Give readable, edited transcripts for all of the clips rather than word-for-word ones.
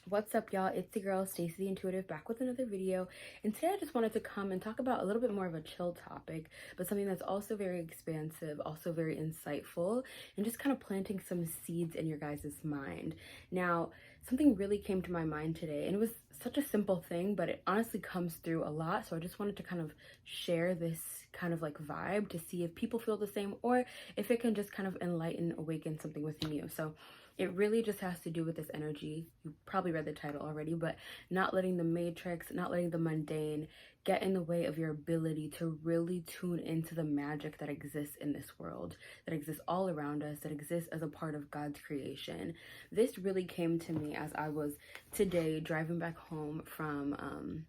What's up, y'all? It's the girl Stacy the Intuitive, back with another video. And today I just wanted to come and talk about a little bit more of a chill topic, but something that's also very expansive, also very insightful, and just kind of planting some seeds in your guys' mind. Now, something really came to my mind today, and it was such a simple thing, but it honestly comes through a lot. So I just wanted to kind of share this kind of like vibe to see if people feel the same, or if it can just kind of enlighten, awaken something within you. So it really just has to do with this energy. You probably read the title already, but not letting the matrix, not letting the mundane get in the way of your ability to really tune into the magic that exists in this world, that exists all around us, that exists as a part of God's creation. This really came to me as I was today driving back home from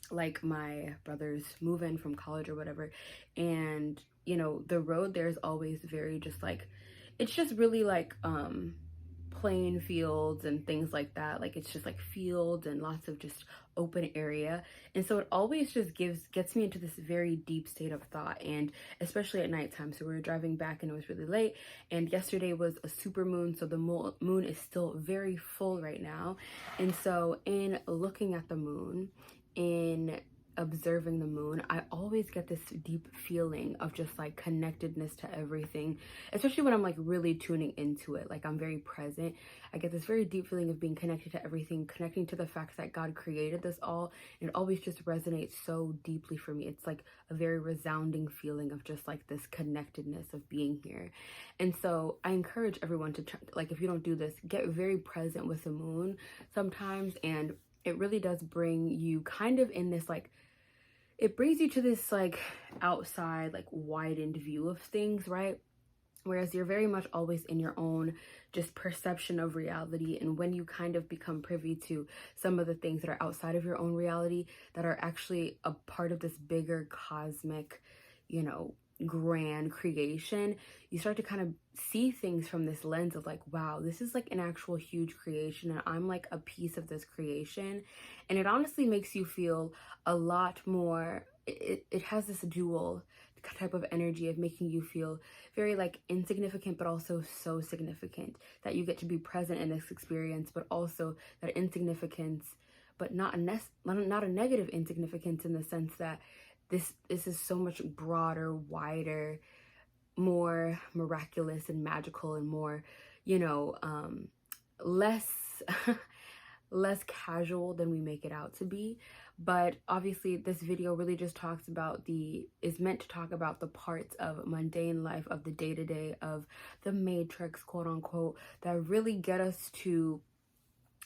like my brother's move-in from college or whatever. And the road there is always very just like, it's just really like plain fields and things like that. Like it's just like fields and lots of just open area. And so it always just gets me into this very deep state of thought, and especially at nighttime. So we were driving back and it was really late, and yesterday was a super moon, so the moon is still very full right now. And so in looking at the moon, in observing the moon, I always get this deep feeling of just like connectedness to everything, especially when I'm like really tuning into it. Like I'm very present. I get this very deep feeling of being connected to everything, connecting to the fact that God created this all. And it always just resonates so deeply for me. It's like a very resounding feeling of just like this connectedness of being here. And so I encourage everyone to try, like, if you don't do this, get very present with the moon sometimes. And it really does bring you kind of in this like, it brings you to this like outside, like widened view of things, right? Whereas you're very much always in your own just perception of reality. And when you kind of become privy to some of the things that are outside of your own reality, that are actually a part of this bigger cosmic, grand creation, you start to kind of see things from this lens of like, wow, this is like an actual huge creation, and I'm like a piece of this creation. And it honestly makes you feel a lot more, it has this dual type of energy of making you feel very like insignificant, but also so significant, that you get to be present in this experience, but also that insignificance, but not a negative insignificance, in the sense that this is so much broader, wider, more miraculous and magical, and more, less less casual than we make it out to be. But obviously this video really just is meant to talk about the parts of mundane life, of the day-to-day, of the matrix, quote unquote, that really get us to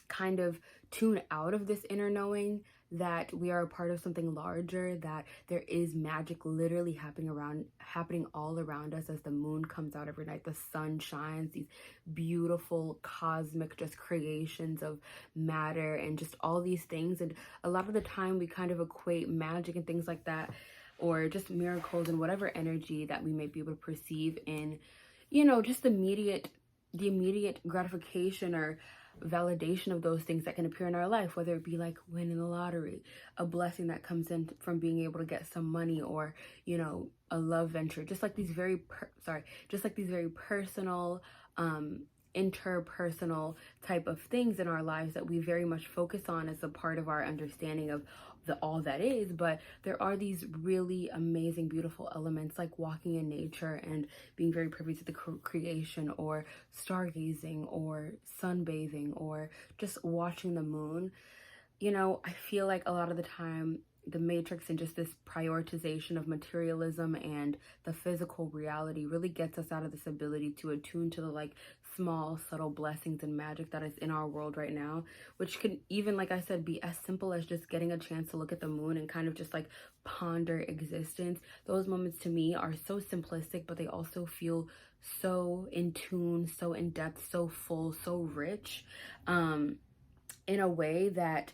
kind of tune out of this inner knowing that we are a part of something larger, that there is magic literally happening all around us as the moon comes out every night, the sun shines, these beautiful cosmic just creations of matter and just all these things. And a lot of the time we kind of equate magic and things like that, or just miracles and whatever energy that we may be able to perceive in, just the immediate gratification or validation of those things that can appear in our life, whether it be like winning the lottery, a blessing that comes in from being able to get some money, or a love venture, just like these very personal interpersonal type of things in our lives that we very much focus on as a part of our understanding of the all that is. But there are these really amazing, beautiful elements like walking in nature and being very privy to the creation, or stargazing, or sunbathing, or just watching the moon. I feel like a lot of the time the matrix and just this prioritization of materialism and the physical reality really gets us out of this ability to attune to the like small, subtle blessings and magic that is in our world right now, which can even, like I said, be as simple as just getting a chance to look at the moon and kind of just like ponder existence. Those moments to me are so simplistic, but they also feel so in tune, so in depth, so full, so rich, in a way that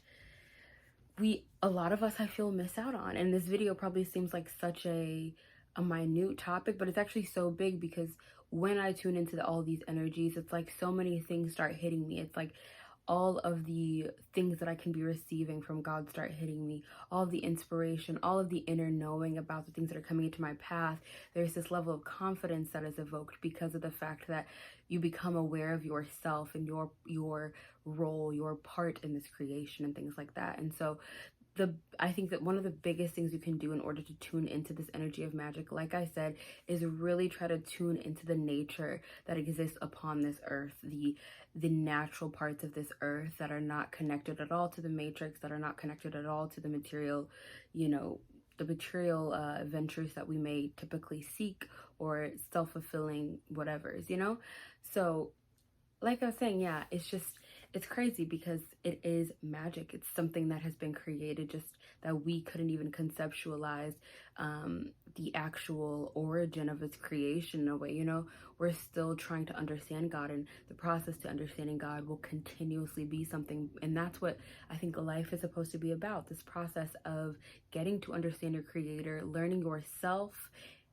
a lot of us, I feel, miss out on. And this video probably seems like such a minute topic, but it's actually so big, because when I tune into all these energies, it's like so many things start hitting me. It's like all of the things that I can be receiving from God start hitting me, all of the inspiration, all of the inner knowing about the things that are coming into my path, there's this level of confidence that is evoked because of the fact that you become aware of yourself and your role, your part in this creation and things like that. And so I think that one of the biggest things you can do in order to tune into this energy of magic, like I said, is really try to tune into the nature that exists upon this earth, the natural parts of this earth that are not connected at all to the matrix, that are not connected at all to the material, the material ventures that we may typically seek, or self-fulfilling whatevers. So like I was saying, yeah, it's crazy because it is magic. It's something that has been created, just that we couldn't even conceptualize the actual origin of its creation in a way. We're still trying to understand God, and the process to understanding God will continuously be something. And that's what I think life is supposed to be about, this process of getting to understand your creator, learning yourself,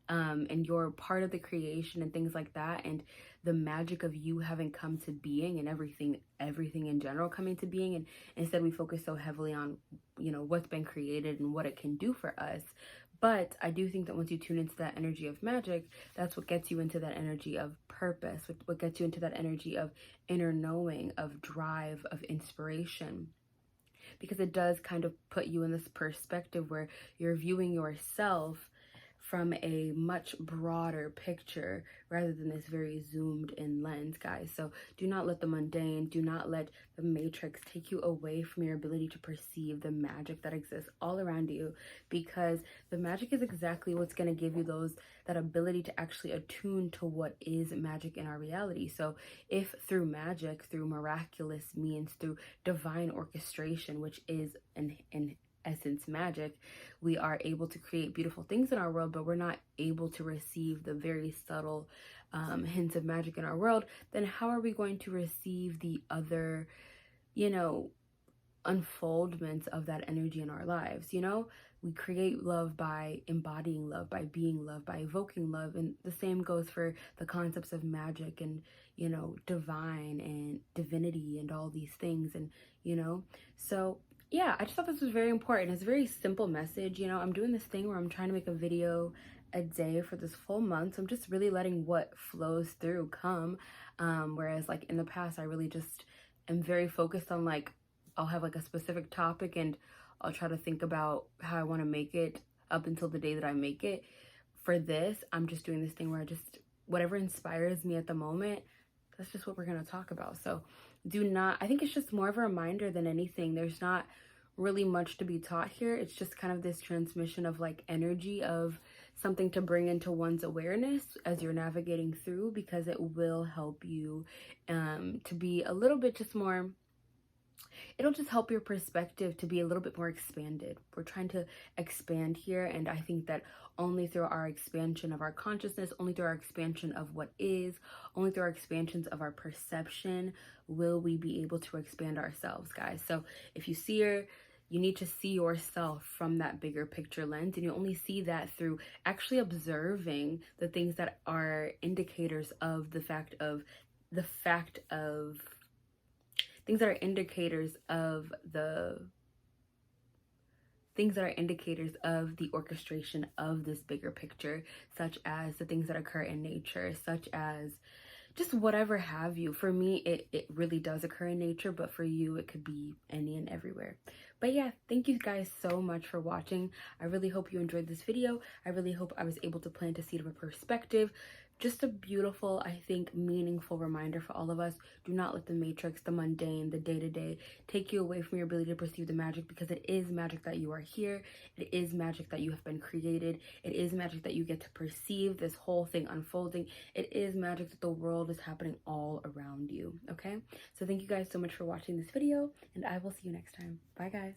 and you're part of the creation and things like that, and the magic of you having come to being, and everything in general coming to being. And instead we focus so heavily on what's been created and what it can do for us. But I do think that once you tune into that energy of magic, that's what gets you into that energy of purpose, what gets you into that energy of inner knowing, of drive, of inspiration, because it does kind of put you in this perspective where you're viewing yourself from a much broader picture rather than this very zoomed in lens, guys. So do not let the mundane, do not let the matrix take you away from your ability to perceive the magic that exists all around you, because the magic is exactly what's going to give you that ability to actually attune to what is magic in our reality. So if through magic, through miraculous means, through divine orchestration, which is in essence magic, we are able to create beautiful things in our world, but we're not able to receive the very subtle hints of magic in our world, then how are we going to receive the other unfoldments of that energy in our lives? We create love by embodying love, by being love, by evoking love. And the same goes for the concepts of magic and divine and divinity and all these things. And so yeah, I just thought this was very important. It's a very simple message. I'm doing this thing where I'm trying to make a video a day for this full month. So I'm just really letting what flows through come. Whereas like in the past, I really just am very focused on I'll have a specific topic and I'll try to think about how I want to make it up until the day that I make it. For this, I'm just doing this thing where whatever inspires me at the moment, that's just what we're going to talk about. So I think it's just more of a reminder than anything. There's not really much to be taught here. It's just kind of this transmission of energy, of something to bring into one's awareness as you're navigating through, because it will help you to be a little bit just more, it'll just help your perspective to be a little bit more expanded. We're trying to expand here, and I think that only through our expansion of our consciousness, only through our expansion of what is, only through our expansions of our perception, will we be able to expand ourselves, guys. So if you need to see yourself from that bigger picture lens, and you only see that through actually observing the things that are indicators of things that are indicators of the orchestration of this bigger picture, such as the things that occur in nature, such as just whatever have you. For me, it really does occur in nature, but for you, it could be any and everywhere. But yeah, thank you guys so much for watching. I really hope you enjoyed this video. I really hope I was able to plant a seed of a perspective. Just a beautiful, I think, meaningful reminder for all of us. Do not let the matrix, the mundane, the day-to-day take you away from your ability to perceive the magic, because it is magic that you are here. It is magic that you have been created. It is magic that you get to perceive this whole thing unfolding. It is magic that the world is happening all around you, okay? So thank you guys so much for watching this video, and I will see you next time. Bye, guys.